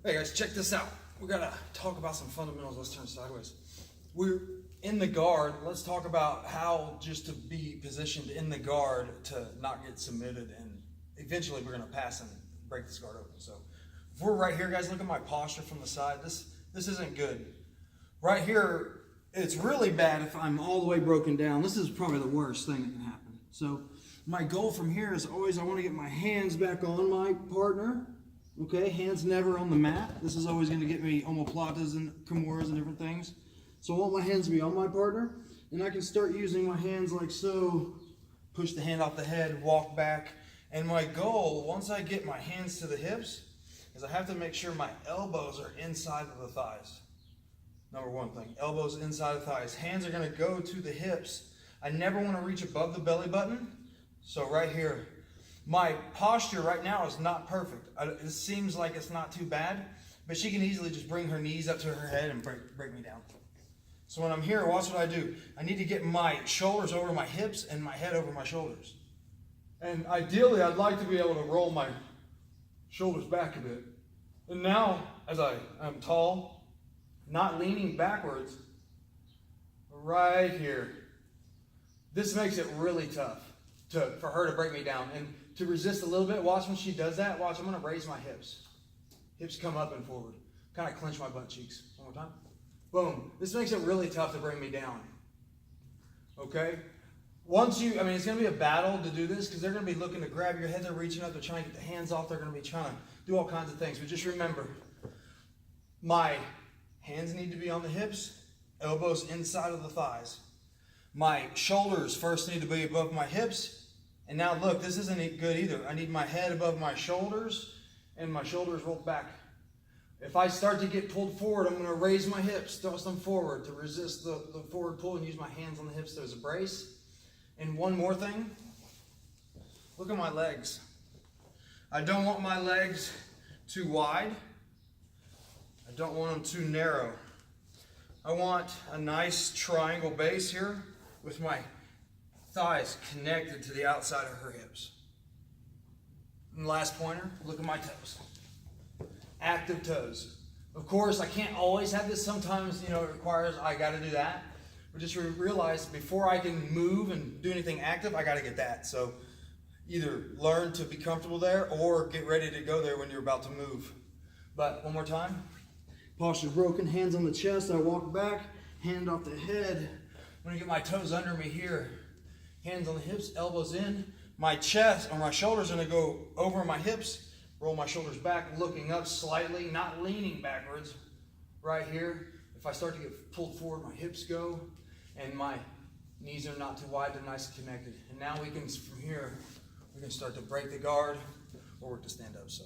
Hey guys, check this out. We gotta talk about some fundamentals. Let's turn sideways. We're in the guard. Let's talk about how just to be positioned in the guard to not get submitted, and eventually we're gonna pass and break this guard open. So if we're right here, guys, look at my posture from the side. This isn't good. Right here, it's really bad if I'm all the way broken down. This is probably the worst thing that can happen. So my goal from here is always I want to get my hands back on my partner. Okay, hands never on the mat. This is always going to get me omoplatas and kimuras and different things. So I want my hands to be on my partner, and I can start using my hands like so. Push the hand off the head, walk back. And my goal, once I get my hands to the hips, is I have to make sure my elbows are inside of the thighs. Number one thing, elbows inside of thighs. Hands are going to go to the hips. I never want to reach above the belly button. So right here, my posture right now is not perfect. It seems like it's not too bad, but she can easily just bring her knees up to her head and break me down. So when I'm here, watch what I do. I need to get my shoulders over my hips and my head over my shoulders. And ideally, I'd like to be able to roll my shoulders back a bit. And now, as I'm tall, not leaning backwards, right here. This makes it really tough for her to break me down. And to resist a little bit, watch when she does that. Watch, I'm going to raise my hips. Hips come up and forward. Kind of clench my butt cheeks. One more time. Boom. This makes it really tough to bring me down. Okay? Once you, it's going to be a battle to do this because they're going to be looking to grab your head. They're reaching up. They're trying to get the hands off. They're going to be trying to do all kinds of things. But just remember, my hands need to be on the hips, elbows inside of the thighs. My shoulders first need to be above my hips. And now look, this isn't good either. I need my head above my shoulders and my shoulders rolled back. If I start to get pulled forward, I'm going to raise my hips, thrust them forward to resist the forward pull and use my hands on the hips as a brace. And one more thing, look at my legs. I don't want my legs too wide. I don't want them too narrow. I want a nice triangle base here with my thighs connected to the outside of her hips. And last pointer, look at my toes. Active toes. Of course, I can't always have this. Sometimes, it requires I got to do that. But just realize before I can move and do anything active, I got to get that. So either learn to be comfortable there or get ready to go there when you're about to move. But one more time. Posture broken, hands on the chest. I walk back, hand off the head. I'm going to get my toes under me here. Hands on the hips, elbows in. My chest or my shoulders are going to go over my hips. Roll my shoulders back, looking up slightly, not leaning backwards. Right here. If I start to get pulled forward, my hips go. And my knees are not too wide, they're nice and connected. And now we can, from here, we can start to break the guard or work to stand up. So.